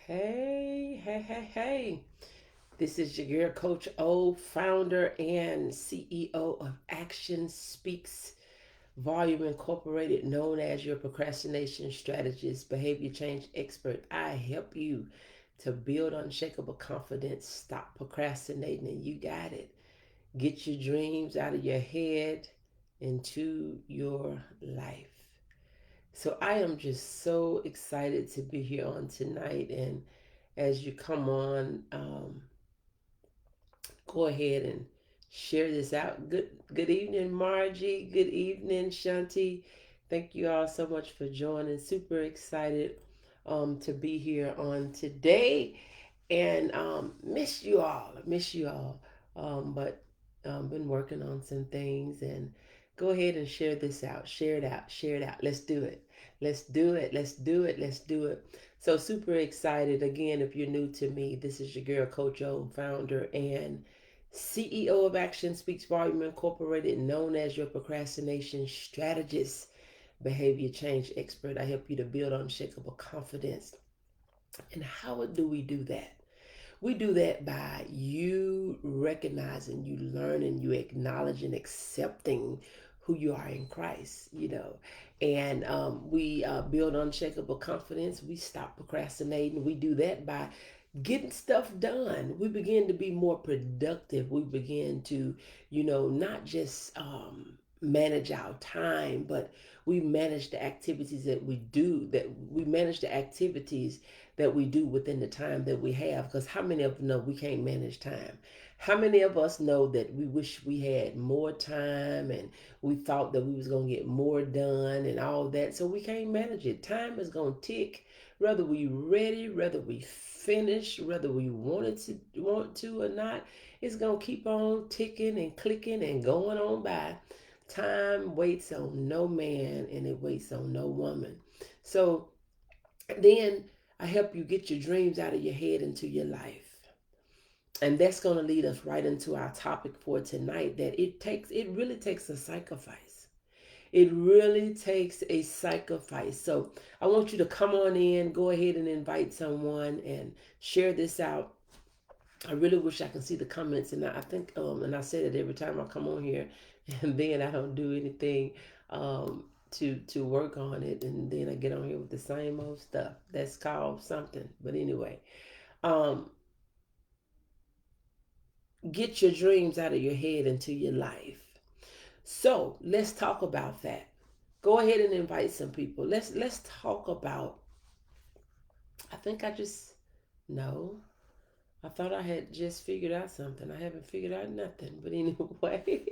Hey, hey, hey, hey. This is your girl, Coach O, founder and CEO of Action Speaks Volume Incorporated, known as your procrastination strategist, behavior change expert. I help you to build unshakable confidence, stop procrastinating, and you got it. Get your dreams out of your head into your life. So I am just so excited to be here on tonight. And as you come on, go ahead and share this out. Good evening, Margie. Good evening, Shanti. Thank you all so much for joining. Super excited to be here on today. And miss you all. Miss you all. But been working on some things, and go ahead and share this out. Share it out. Share it out. Let's do it. Let's do it. Let's do it. Let's do it. So super excited. Again, if you're new to me, this is your girl, Coach O, founder and CEO of Action Speaks Volume Incorporated, known as your procrastination strategist, behavior change expert. I help you to build unshakable confidence. And how do we do that? We do that by you recognizing, you learning, you acknowledging, accepting who you are in Christ. And we build unshakable confidence. We stop procrastinating. We do that by getting stuff done. We begin to be more productive. We begin to, not just manage our time, but we manage the activities that we do within the time that we have. Because how many of us know we can't manage time? How many of us know that we wish we had more time and we thought that we was going to get more done and all that? So we can't manage it. Time is going to tick, whether we ready, whether we finish, whether we want to or not. It's going to keep on ticking and clicking and going on by. Time waits on no man and it waits on no woman. So then I help you get your dreams out of your head into your life. And that's going to lead us right into our topic for tonight, that it really takes a sacrifice. It really takes a sacrifice. So I want you to come on in, go ahead and invite someone and share this out. I really wish I can see the comments, and I think, and I say that every time I come on here, and then I don't do anything to work on it, and then I get on here with the same old stuff. That's called something. But anyway, um, get your dreams out of your head into your life. So let's talk about that. Go ahead and invite some people. Let's talk about. I think I just no. I thought I had just figured out something. I haven't figured out nothing. But anyway,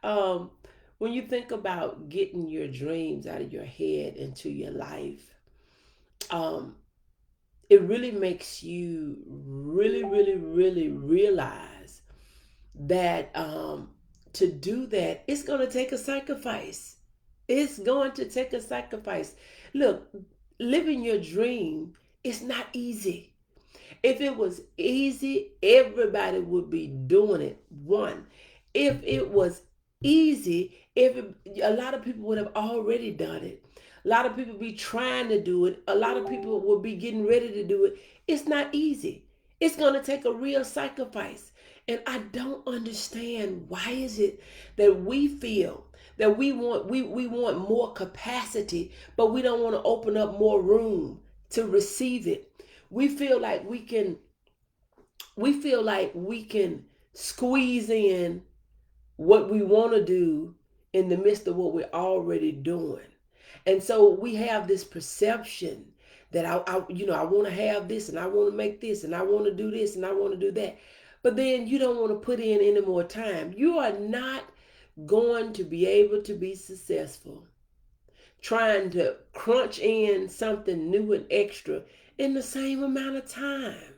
um, when you think about getting your dreams out of your head into your life, um, it really makes you really, really, really realize that to do that, it's going to take a sacrifice. It's going to take a sacrifice. Look, living your dream is not easy. If it was easy, everybody would be doing it. One, if it was easy, a lot of people would have already done it. A lot of people be trying to do it. A lot of people will be getting ready to do it. It's not easy. It's going to take a real sacrifice. And I don't understand, why is it that we feel that we want more capacity, but we don't want to open up more room to receive it. We feel like we can squeeze in what we want to do in the midst of what we're already doing. And so we have this perception that I want to have this, and I want to make this, and I want to do this, and I want to do that. But then you don't want to put in any more time. You are not going to be able to be successful trying to crunch in something new and extra in the same amount of time.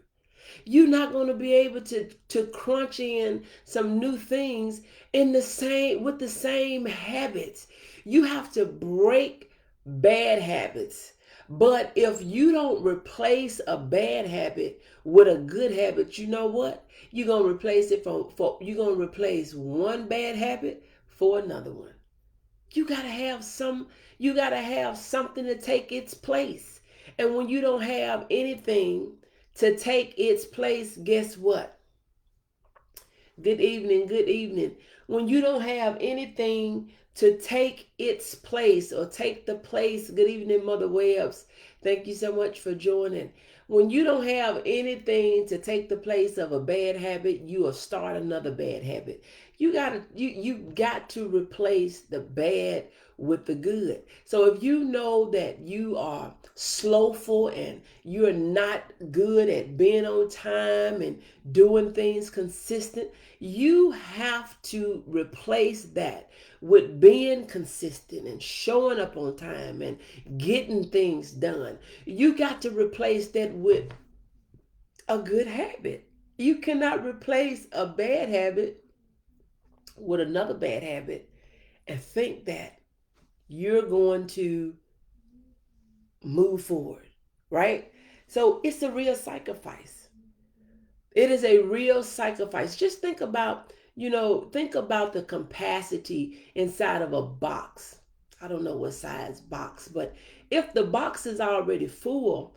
You're not going to be able to crunch in some new things in the same with the same habits. You have to break bad habits. But if you don't replace a bad habit with a good habit, you know what? You're going to replace it for you're going to replace one bad habit for another one. You got to have something to take its place. And when you don't have anything to take its place, guess what? Good evening, good evening. When you don't have anything to take its place or take the place, good evening, Mother Webbs. Thank you so much for joining. When you don't have anything to take the place of a bad habit, you will start another bad habit. You got to replace the bad with the good. So if you know that you are slowful and you're not good at being on time and doing things consistent, you have to replace that with being consistent and showing up on time and getting things done. You got to replace that with a good habit. You cannot replace a bad habit with another bad habit and think that you're going to move forward, right? So it's a real sacrifice. It is a real sacrifice. Just think about the capacity inside of a box. I don't know what size box, but if the box is already full,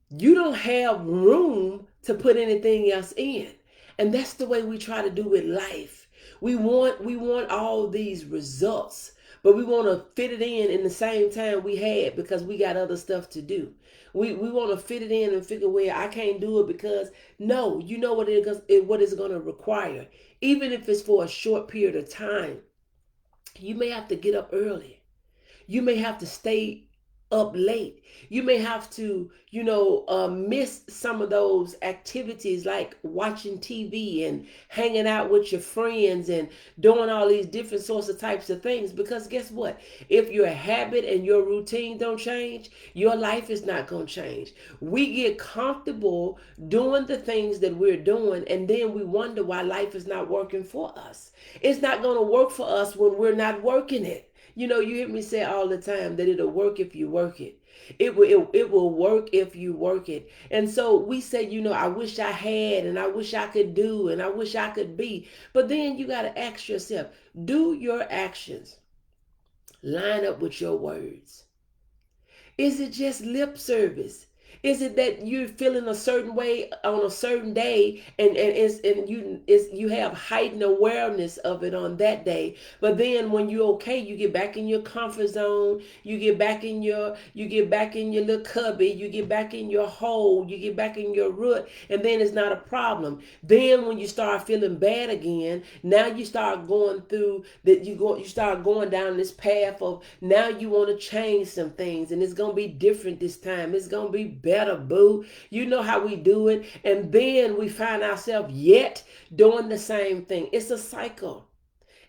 you don't have room to put anything else in. And that's the way we try to do with life. We want all these results, but we want to fit it in the same time we had because we got other stuff to do. We want to fit it in and figure, well, I can't do it because no, you know what it's going to require. Even if it's for a short period of time, you may have to get up early. You may have to stay up late. You may have to, miss some of those activities like watching TV and hanging out with your friends and doing all these different sorts of types of things. Because guess what? If your habit and your routine don't change, your life is not going to change. We get comfortable doing the things that we're doing, and then we wonder why life is not working for us. It's not going to work for us when we're not working it. You hear me say all the time that it'll work if you work it. It will work if you work it. And so we say, I wish I had, and I wish I could do, and I wish I could be. But then you got to ask yourself, do your actions line up with your words? Is it just lip service? Is it that you're feeling a certain way on a certain day, and you have heightened awareness of it on that day, but then when you're okay, you get back in your comfort zone, you get back in your little cubby, you get back in your hole, you get back in your root, and then it's not a problem. Then when you start feeling bad again, now you start going through that you start going down this path of now you want to change some things, and it's gonna be different this time. It's gonna be better, boo. You know how we do it. And then we find ourselves yet doing the same thing. It's a cycle.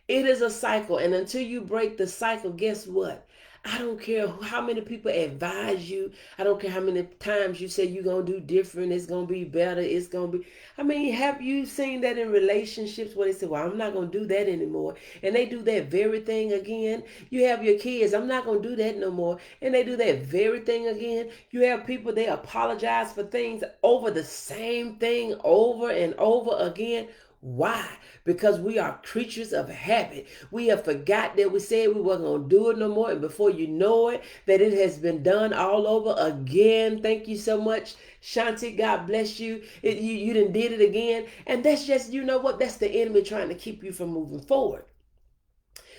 It is a cycle. And until you break the cycle, guess what? I don't care how many people advise you. I don't care how many times you say you're going to do different. It's going to be better. It's going to be. I mean, have you seen that in relationships where they say, well, I'm not going to do that anymore. And they do that very thing again. You have your kids, I'm not going to do that no more. And they do that very thing again. You have people, they apologize for things over the same thing over and over again. Why? Because we are creatures of habit. We have forgot that we said we weren't going to do it no more. And before you know it, that it has been done all over again. Thank you so much, Shanti. God bless you. You done did it again. And that's just, you know what? That's the enemy trying to keep you from moving forward.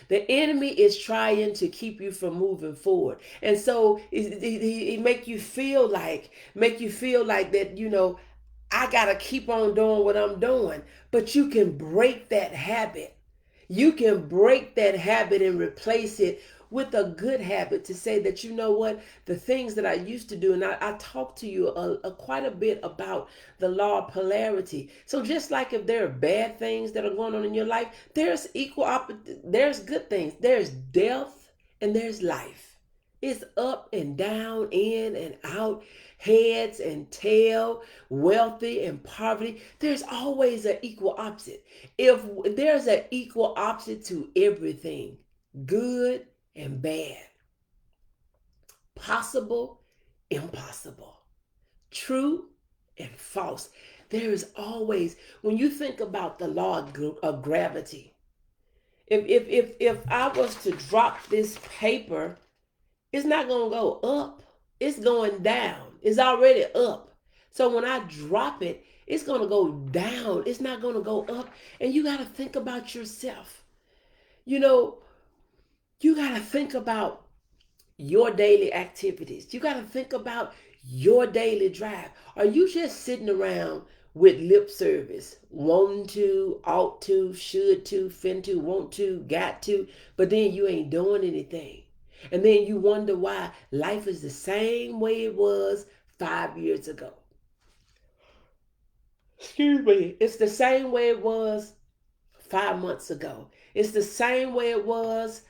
The enemy is trying to keep you from moving forward. And so he make you feel like that, I got to keep on doing what I'm doing. But you can break that habit. You can break that habit and replace it with a good habit to say that, you know what, the things that I used to do, and I talked to you quite a bit about the law of polarity. So just like if there are bad things that are going on in your life, there's good things. There's death and there's life. It's up and down, in and out, heads and tail, wealthy and poverty. There's always an equal opposite. If there's an equal opposite to everything, good and bad, possible, impossible, true and false. There is always, when you think about the law of gravity, if I was to drop this paper, it's not going to go up. it's going down. It's already up. So when I drop it, it's going to go down. It's not going to go up. And you got to think about yourself. You know, you got to think about your daily activities. You got to think about your daily drive. Are you just sitting around with lip service, wanting to, ought to, should to, fin to, want to, got to, but then you ain't doing anything? And then you wonder why life is the same way it was 5 years ago. Excuse me. It's the same way it was 5 months ago. It's the same way it was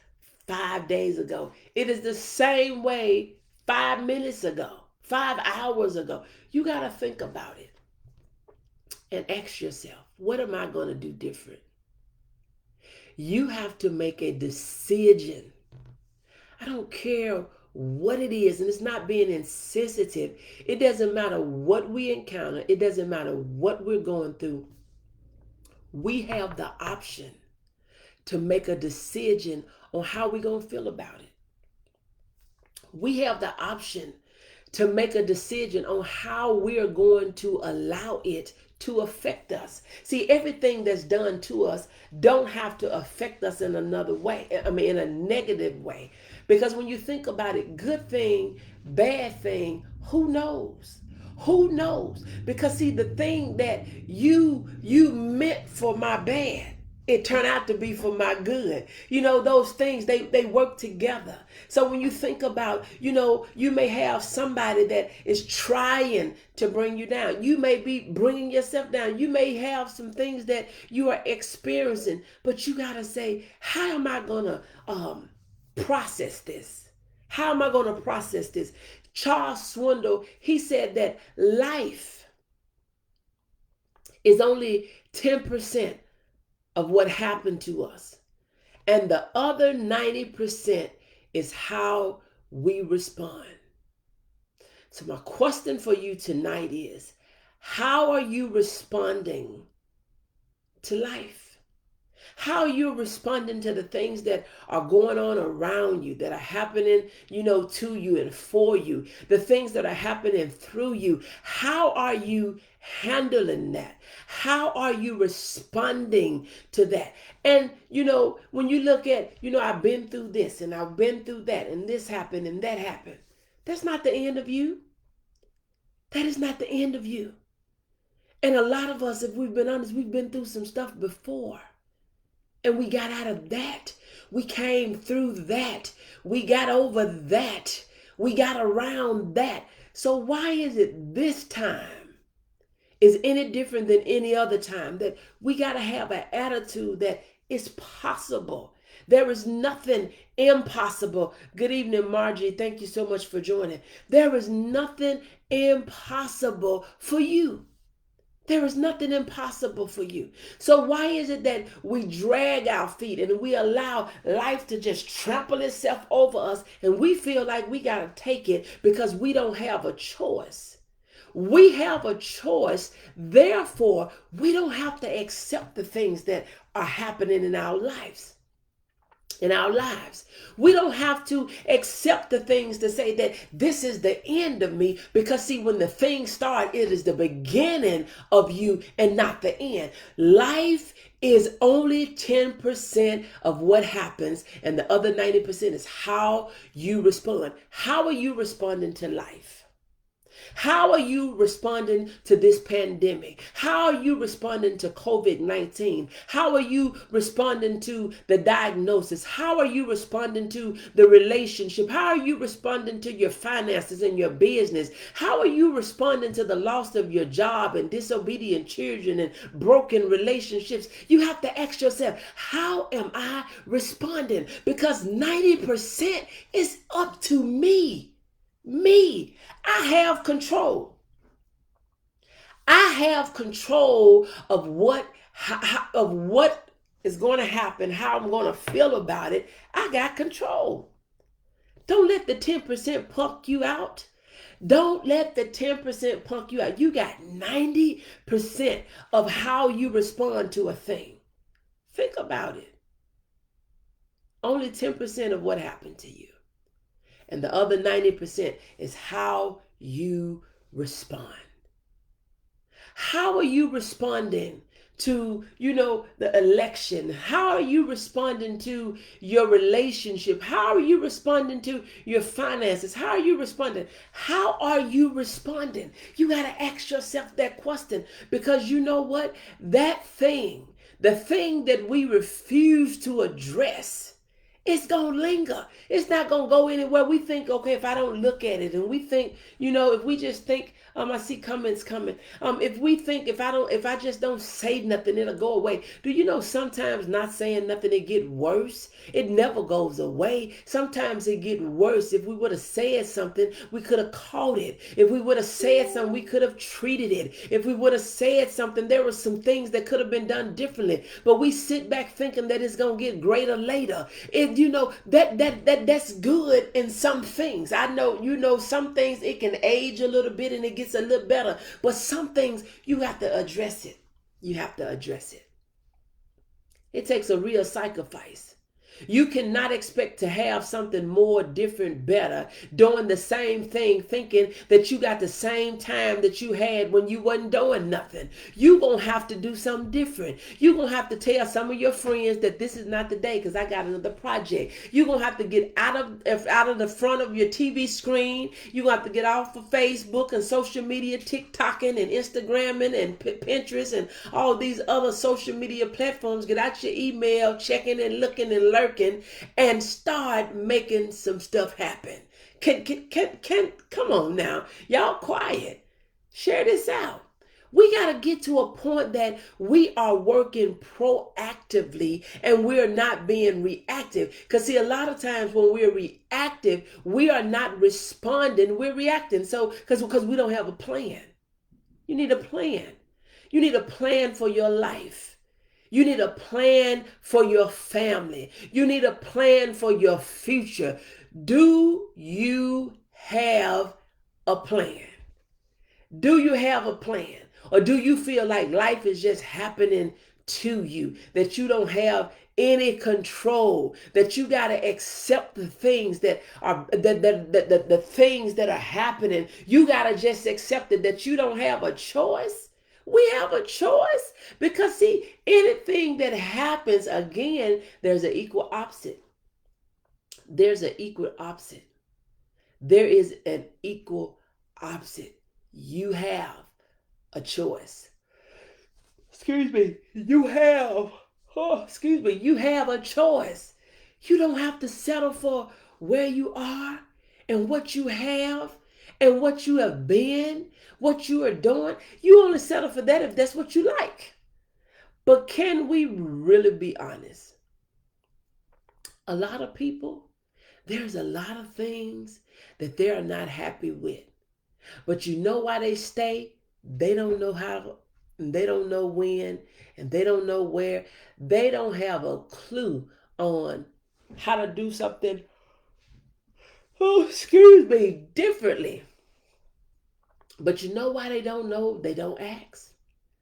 5 days ago. It is the same way 5 minutes ago, 5 hours ago. You got to think about it and ask yourself, what am I going to do different? You have to make a decision. I don't care what it is, and it's not being insensitive. It doesn't matter what we encounter. It doesn't matter what we're going through. We have the option to make a decision on how we're going to feel about it. We have the option to make a decision on how we're going to allow it to affect us. See, everything that's done to us don't have to affect us in another way. I mean, in a negative way. Because when you think about it, good thing, bad thing, who knows? Who knows? Because see, the thing that you meant for my bad, it turned out to be for my good. You know, those things, they work together. So when you think about, you may have somebody that is trying to bring you down. You may be bringing yourself down. You may have some things that you are experiencing, but you got to say, how am I going to process this? How am I going to process this? Charles Swindoll, he said that life is only 10% of what happened to us. And the other 90% is how we respond. So my question for you tonight is, how are you responding to life? How are you responding to the things that are going on around you, that are happening, to you and for you, the things that are happening through you? How are you handling that? How are you responding to that? And, when you look at, I've been through this and I've been through that and this happened and that happened. That's not the end of you. That is not the end of you. And a lot of us, if we've been honest, we've been through some stuff before. And we got out of that. We came through that. We got over that. We got around that. So why is it this time is any different than any other time that we got to have an attitude that it's possible? There is nothing impossible. Good evening, Margie. Thank you so much for joining. There is nothing impossible for you. There is nothing impossible for you. So why is it that we drag our feet and we allow life to just trample itself over us and we feel like we got to take it because we don't have a choice? We have a choice. Therefore, we don't have to accept the things that are happening in our lives. We don't have to accept the things to say that this is the end of me, because see, when the things start, it is the beginning of you and not the end. Life is only 10% of what happens, and the other 90% is how you respond. How are you responding to life? How are you responding to this pandemic? How are you responding to COVID-19? How are you responding to the diagnosis? How are you responding to the relationship? How are you responding to your finances and your business? How are you responding to the loss of your job and disobedient children and broken relationships? You have to ask yourself, how am I responding? Because 90% is up to me. I have control. I have control of what is going to happen, how I'm going to feel about it. I got control. Don't let the 10% punk you out. Don't let the 10% punk you out. You got 90% of how you respond to a thing. Think about it. Only 10% of what happened to you. And the other 90% is how you respond. How are you responding to, the election? How are you responding to your relationship? How are you responding to your finances? How are you responding? How are you responding? You got to ask yourself that question, because you know what? The thing that we refuse to address, it's going to linger. It's not going to go anywhere. We think, okay, if I don't look at it, and we think, if we just think, I see comments coming. If we think, if I just don't say nothing, it'll go away. Do you know sometimes not saying nothing, it get worse? It never goes away. Sometimes it get worse. If we would have said something, we could have caught it. If we would have said something, we could have treated it. If we would have said something, there were some things that could have been done differently. But we sit back thinking that it's gonna get greater later. That's good in some things. I know, some things it can age a little bit and it gets a little better. But some things you have to address it. You have to address it. It takes a real sacrifice. You cannot expect to have something more, different, better, doing the same thing, thinking that you got the same time that you had when you wasn't doing nothing. You gonna have to do something different. You gonna have to tell some of your friends that this is not the day because I got another project. You gonna have to get out of the front of your TV screen. You gonna have to get off of Facebook and social media, TikToking and Instagramming and Pinterest and all these other social media platforms. Get out your email, checking and looking and learning, and start making some stuff happen. Come on now, y'all quiet. Share this out. We got to get to a point that we are working proactively and we're not being reactive. Because see, a lot of times when we're reactive, we are not responding, we're reacting. So because we don't have a plan. You need a plan. You need a plan for your life. You need a plan for your family. You need a plan for your future. Do you have a plan? Do you have a plan? Or do you feel like life is just happening to you, that you don't have any control, that you got to accept the things that are the things that are happening? You got to just accept it, that you don't have a choice. We have a choice, because see, anything that happens, again, there's an equal opposite. There's an equal opposite. There is an equal opposite. You have a choice. You have a choice. You don't have to settle for where you are and what you have and what you have been, what you are doing. You only settle for that if that's what you like. But can we really be honest? A lot of people, there's a lot of things that they're not happy with. But you know why they stay? They don't know how, and they don't know when, and they don't know where. They don't have a clue on how to do something, differently. But you know why they don't know? They don't ask.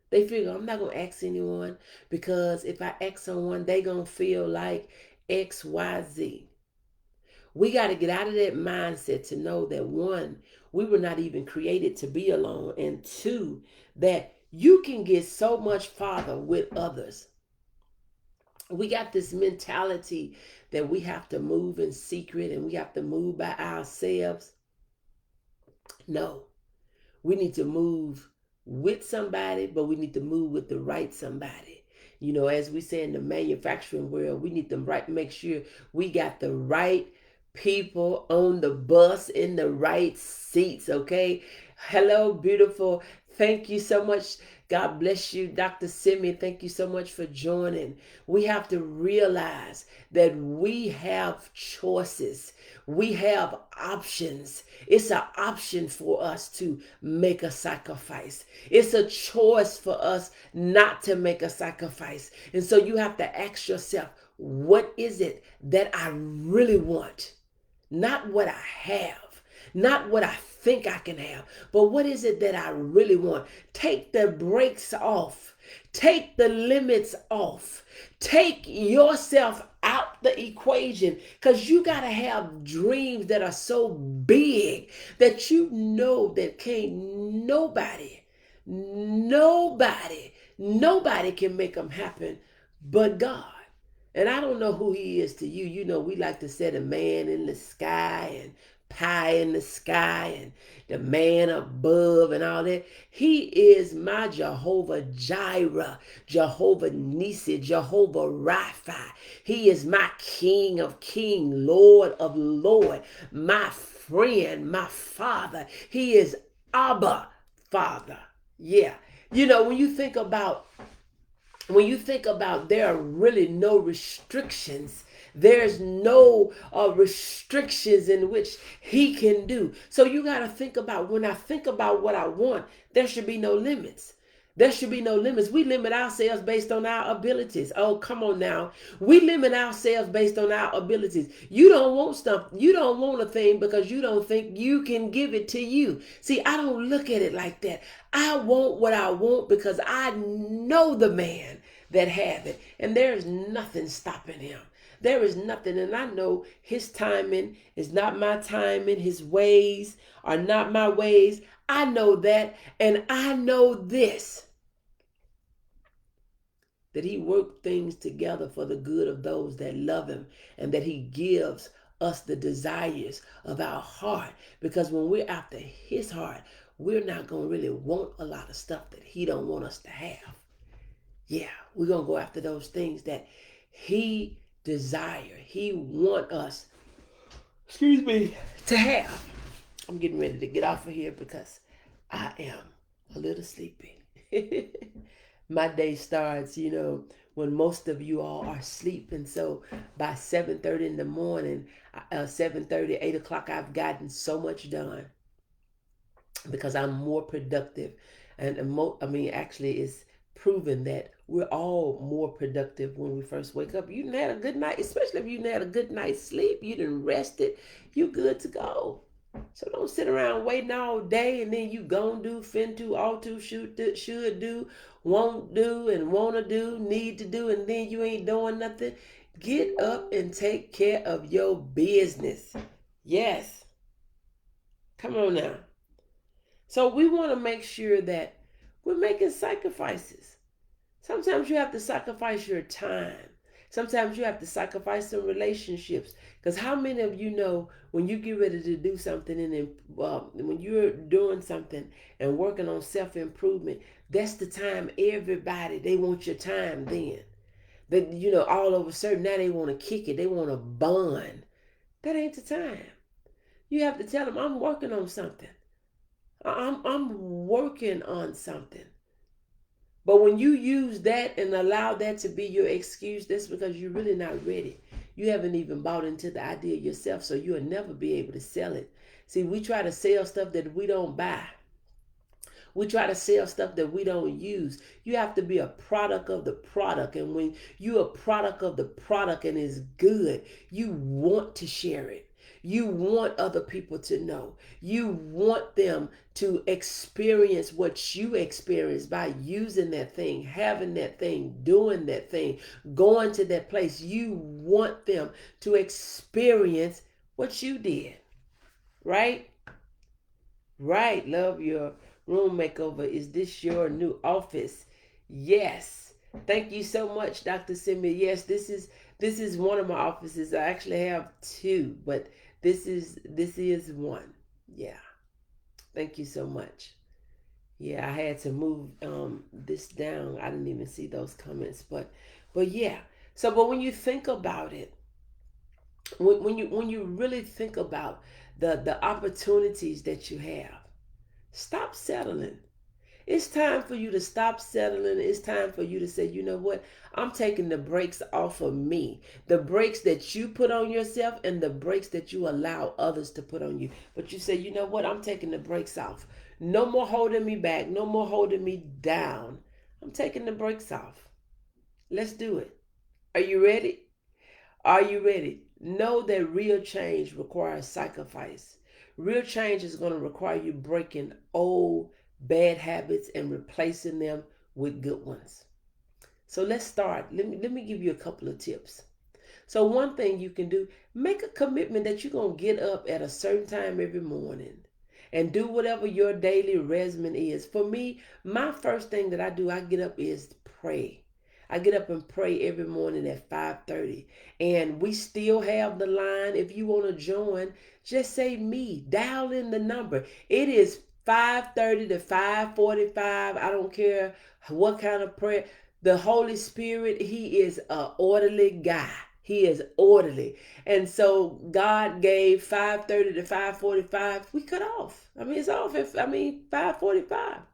They figure, I'm not going to ask anyone, because if I ask someone, they going to feel like X, Y, Z. We got to get out of that mindset to know that, one, we were not even created to be alone. And two, that you can get so much farther with others. We got this mentality that we have to move in secret and we have to move by ourselves. No, we need to move with somebody, but we need to move with the right somebody. As we say in the manufacturing world, we need to make sure we got the right people on the bus in the right seats, okay? Hello, beautiful. Thank you so much. God bless you, Dr. Simi. Thank you so much for joining. We have to realize that we have choices. We have options. It's an option for us to make a sacrifice. It's a choice for us not to make a sacrifice. And so you have to ask yourself, what is it that I really want? Not what I have, not what I think I can have, but what is it that I really want? Take the brakes off. Take the limits off. Take yourself out the equation, because you got to have dreams that are so big that you know that can't nobody can make them happen but God. And I don't know who he is to you. You know, we like to set a man in the sky and pie in the sky and the man above and all that. He is my Jehovah Jireh, Jehovah Nisi, Jehovah Rapha. He is my King of King, Lord of Lord, my friend, my father. He is Abba, Father. Yeah. You know, when you think about there are really no restrictions, there's no restrictions in which he can do. So you got to think about, when I think about what I want, there should be no limits. There should be no limits. We limit ourselves based on our abilities. Oh, come on now. We limit ourselves based on our abilities. You don't want stuff. You don't want a thing because you don't think you can give it to you. See, I don't look at it like that. I want what I want because I know the man that have it, and there is nothing stopping him. There is nothing, and I know his timing is not my timing. His ways are not my ways. I know that, and I know this, that he worked things together for the good of those that love him, and that he gives us the desires of our heart. Because when we're after his heart, we're not going to really want a lot of stuff that he don't want us to have. Yeah, we're going to go after those things that he desire. He want us, to have. I'm getting ready to get off of here because I am a little sleepy. My day starts, when most of you all are sleeping. So by 7:30 in the morning, 7:30, 8 o'clock, I've gotten so much done because I'm more productive. Actually, it's proven that we're all more productive when we first wake up. You done had a good night, especially if you done had a good night's sleep. You done rested. You good to go. So don't sit around waiting all day and then you gon' do, fin to, ought to, should do, won't do, and wanna do, need to do, and then you ain't doing nothing. Get up and take care of your business. Yes. Come on now. So we want to make sure that we're making sacrifices. Sometimes you have to sacrifice your time. Sometimes you have to sacrifice some relationships. Because how many of you know when you get ready to do something and then when you're doing something and working on self-improvement, that's the time everybody, they want your time then. That, all of a sudden now they want to kick it. They want to bond. That ain't the time. You have to tell them, I'm working on something. I'm working on something. But when you use that and allow that to be your excuse, that's because you're really not ready. You haven't even bought into the idea yourself, so you'll never be able to sell it. See, we try to sell stuff that we don't buy. We try to sell stuff that we don't use. You have to be a product of the product. And when you're a product of the product and it's good, you want to share it. You want other people to know. You want them to experience what you experience by using that thing, having that thing, doing that thing, going to that place. You want them to experience what you did. Right? Right. Love your room makeover. Is this your new office? Yes. Thank you so much, Dr. Simi. Yes, this is one of my offices. I actually have two, but this is one. Yeah. Thank you so much. Yeah, I had to move this down. I didn't even see those comments, but yeah. So, but when you think about it, when you really think about the opportunities that you have, stop settling. It's time for you to stop settling. It's time for you to say, you know what? I'm taking the brakes off of me. The brakes that you put on yourself and the brakes that you allow others to put on you. But you say, you know what? I'm taking the brakes off. No more holding me back. No more holding me down. I'm taking the brakes off. Let's do it. Are you ready? Are you ready? Know that real change requires sacrifice. Real change is going to require you breaking old bad habits and replacing them with good ones. So let's start. Let me give you a couple of tips. So one thing you can do, make a commitment that you're going to get up at a certain time every morning and do whatever your daily regimen is. For me, my first thing that I do, I get up is pray. I get up and pray every morning at 5:30. And we still have the line. If you want to join, just say me. Dial in the number. It is 5:30 to 5:45. I don't care what kind of prayer. The Holy Spirit, He is an orderly guy. He is orderly. And so God gave 5:30 to 5:45. We cut off. I mean, it's off at 5:45.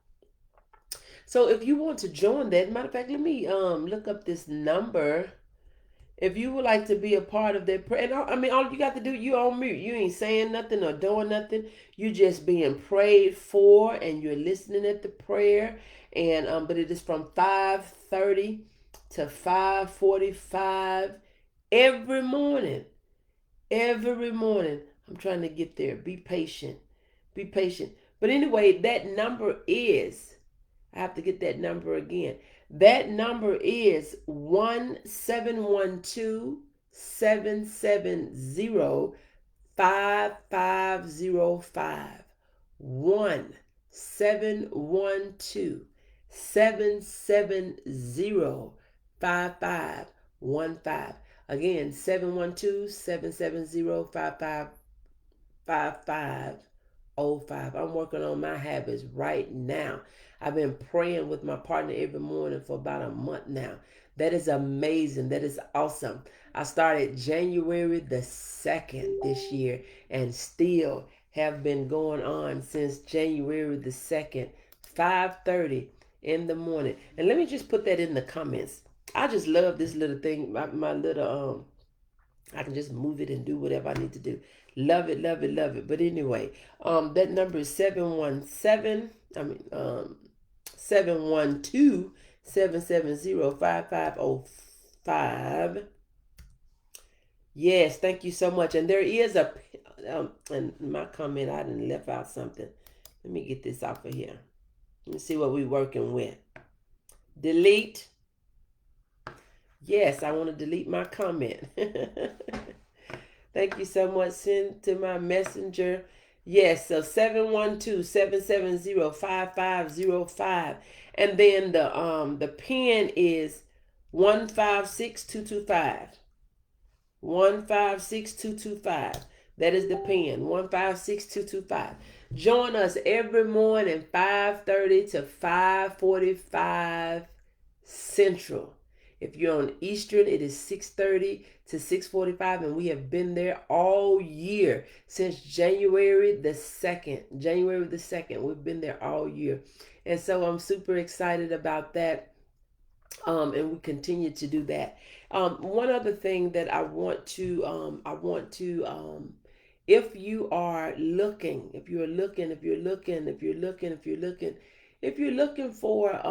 So if you want to join that, matter of fact, let me look up this number. If you would like to be a part of that prayer, and all you got to do, you on mute. You ain't saying nothing or doing nothing. You just being prayed for, and you're listening at the prayer. And but it is from 5:30 to 5:45 every morning. Every morning. I'm trying to get there. Be patient. Be patient. But anyway, that number is, I have to get that number again. That number is 1-712-770-5505. 1-712-770-5515. Again, 712-770-5505. I'm working on my habits right now. I've been praying with my partner every morning for about a month now. That is amazing. That is awesome. I started January the 2nd this year and still have been going on since January the 2nd, 5:30 in the morning. And let me just put that in the comments. I just love this little thing, my little I can just move it and do whatever I need to do. Love it, love it, love it. But anyway, that number is 717. 712 770-5505. Yes, thank you so much. And there is a and my comment, I didn't left out something. Let me get this off of here. Let me see what we're working with. Delete. Yes, I want to delete my comment. Thank you so much. Send to my messenger. Yes, so 712-770-5505. And then the pin is 156225. 156225. That is the pin. 156225. Join us every morning 5:30 to 5:45 Central. If you're on Eastern, it is 6:30 to 6:45, and we have been there all year since January the 2nd. January the 2nd, we've been there all year. And so I'm super excited about that. And we continue to do that. One other thing that if you are looking, if you're looking for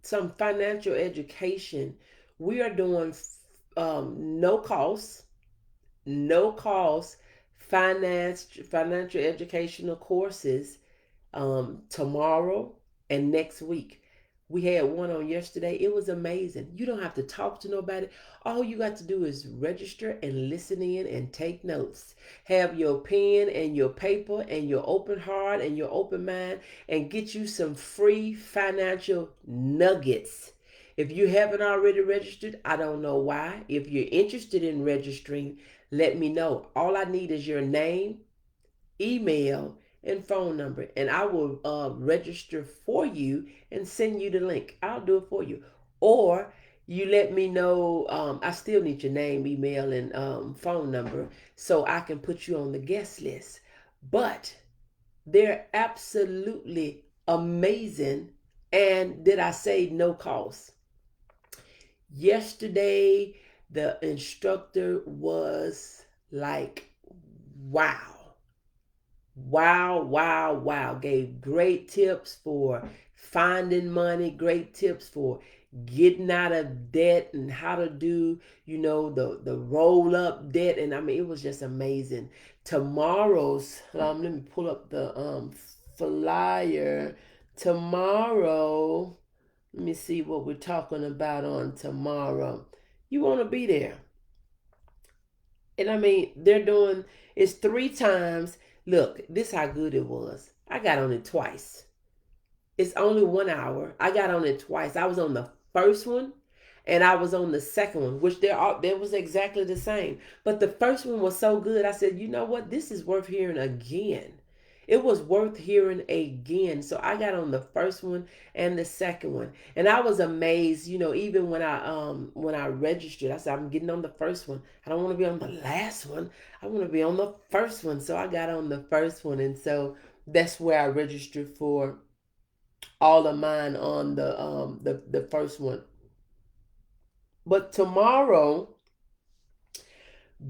some financial education, we are doing no cost, no cost financial educational courses tomorrow and next week. We had one on yesterday. It was amazing. You don't have to talk to nobody. All you got to do is register and listen in and take notes. Have your pen and your paper and your open heart and your open mind, and get you some free financial nuggets. If you haven't already registered, I don't know why. If you're interested in registering, let me know. All I need is your name, email, and phone number, and I will register for you and send you the link. I'll do it for you. Or you let me know. I still need your name, email, and phone number so I can put you on the guest list. But they're absolutely amazing. And did I say no cost? Yesterday, the instructor was like, wow. Wow, wow, wow. Gave great tips for finding money, great tips for getting out of debt and how to do, the roll up debt. And I mean, it was just amazing. Tomorrow's, let me pull up the flyer. Tomorrow, let me see what we're talking about on tomorrow. You want to be there. And I mean, they're doing it's 3 times. Look, this how good it was. I got on it twice. It's only 1 hour. I got on it twice. I was on the first one and I was on the second one, which there was exactly the same. But the first one was so good. I said, you know what? This is worth hearing again. It was worth hearing again. So I got on the first one and the second one. And I was amazed, even when I registered, I said, I'm getting on the first one. I don't want to be on the last one. I want to be on the first one. So I got on the first one. And so that's where I registered for all of mine on the first one. But tomorrow,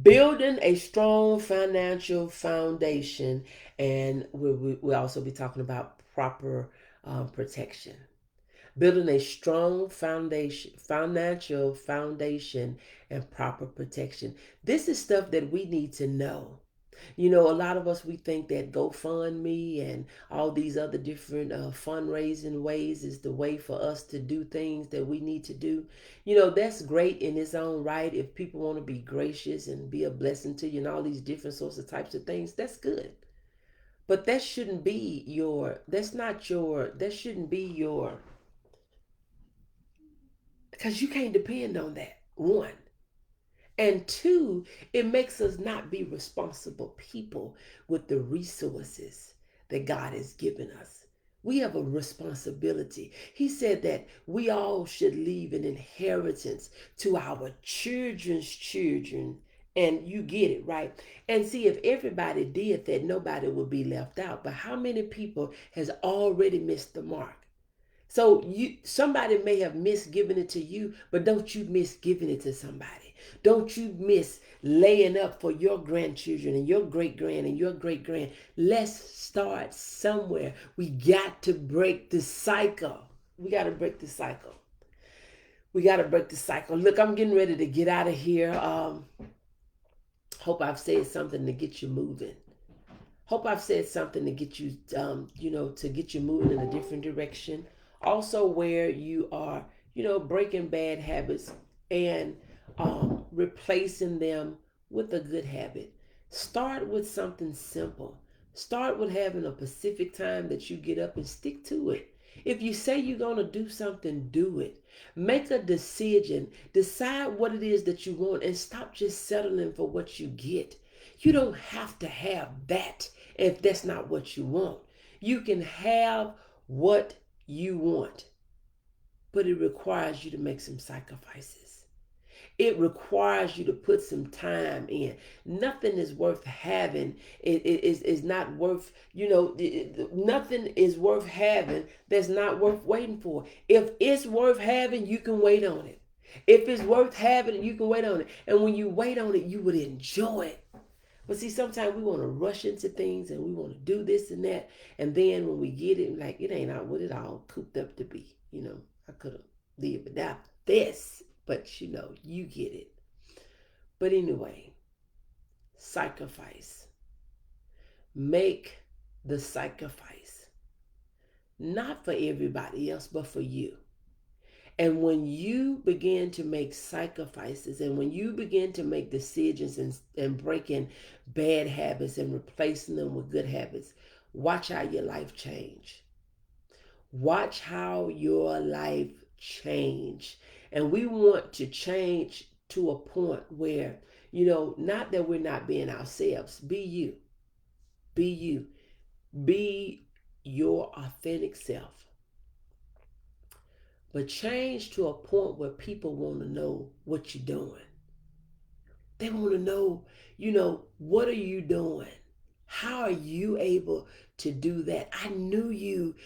building a strong financial foundation, and we'll also be talking about proper protection. Building a strong foundation, financial foundation, and proper protection. This is stuff that we need to know. A lot of us, we think that GoFundMe and all these other different fundraising ways is the way for us to do things that we need to do. That's great in its own right. If people want to be gracious and be a blessing to you and all these different sorts of types of things, that's good. But that shouldn't be that shouldn't be your, because you can't depend on that. One. And two, it makes us not be responsible people with the resources that God has given us. We have a responsibility. He said that we all should leave an inheritance to our children's children. And you get it, right? And see, if everybody did that, nobody would be left out. But how many people has already missed the mark? So somebody may have missed giving it to you, but don't you miss giving it to somebody. Don't you miss laying up for your grandchildren and your great grand and your great grand. Let's start somewhere. We got to break the cycle. We got to break the cycle. We got to break the cycle. Look, I'm getting ready to get out of here. Hope I've said something to get you moving. Hope I've said something to get you, to get you moving in a different direction. Also, where you are, breaking bad habits and replacing them with a good habit. Start with something simple. Start with having a specific time that you get up and stick to it. If you say you're going to do something, do it. Make a decision. Decide what it is that you want and stop just settling for what you get. You don't have to have that if that's not what you want. You can have what you want, but it requires you to make some sacrifices. It requires you to put some time in. Nothing is worth having. It is not worth, nothing is worth having that's not worth waiting for. If it's worth having, you can wait on it. If it's worth having, you can wait on it. And when you wait on it, you would enjoy it. But see, sometimes we want to rush into things and we want to do this and that. And then when we get it, like, it ain't out what it all cooped up to be. I could have lived without this, but you get it. But anyway, sacrifice. Make the sacrifice. Not for everybody else, but for you. And when you begin to make sacrifices and when you begin to make decisions and breaking bad habits and replacing them with good habits, watch how your life change. Watch how your life change. And we want to change to a point where, not that we're not being ourselves. Be you. Be you. Be your authentic self. But change to a point where people want to know what you're doing. They want to know, what are you doing? How are you able to do that? I knew you,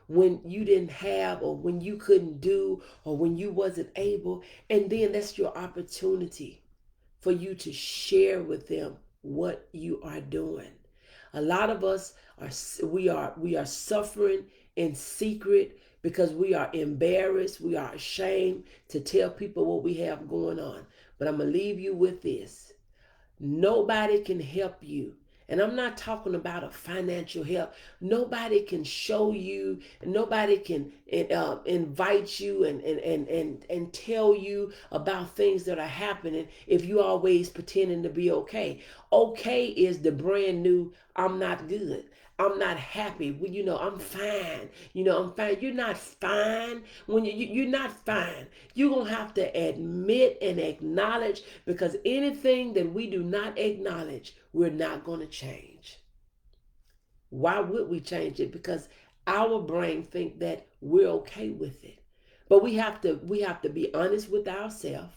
when you didn't have or when you couldn't do or when you wasn't able. And then that's your opportunity for you to share with them what you are doing. A lot of us we are suffering in secret because we are embarrassed, we are ashamed to tell people what we have going on. But I'm going to leave you with this. Nobody can help you And I'm not talking about a financial help. Nobody can show you, nobody can invite you and tell you about things that are happening if you always pretending to be okay. Okay is the brand new I'm not good. I'm not happy. Well, I'm fine. I'm fine. You're not fine. When you're not fine, you're going to have to admit and acknowledge, because anything that we do not acknowledge, we're not going to change. Why would we change it? Because our brain think that we're okay with it. But we have to be honest with ourselves.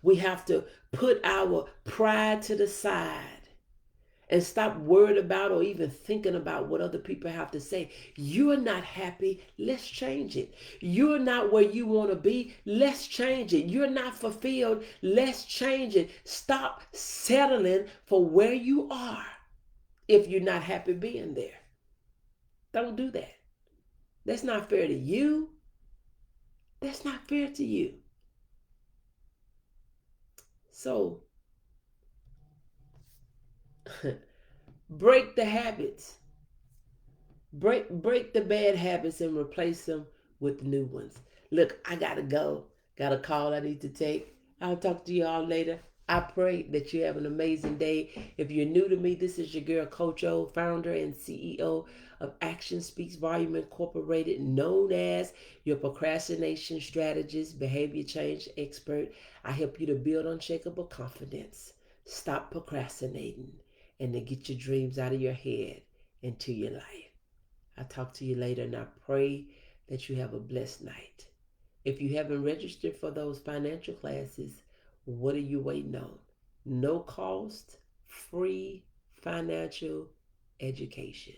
We have to put our pride to the side and stop worried about or even thinking about what other people have to say. You're not happy, let's change it. You're not where you want to be, let's change it. You're not fulfilled, let's change it. Stop settling for where you are if you're not happy being there. Don't do that. That's not fair to you. That's not fair to you. So break the habits. Break the bad habits and replace them with new ones. Look, I gotta go. Got a call I need to take. I'll talk to you all later. I pray that you have an amazing day. If you're new to me, this is your girl Coach O, founder and CEO of Action Speaks Volume Incorporated, known as your procrastination strategist, behavior change expert. I help you to build unshakable confidence, stop procrastinating, and to get your dreams out of your head into your life. I'll talk to you later, and I pray that you have a blessed night. If you haven't registered for those financial classes, what are you waiting on? No cost, free financial education.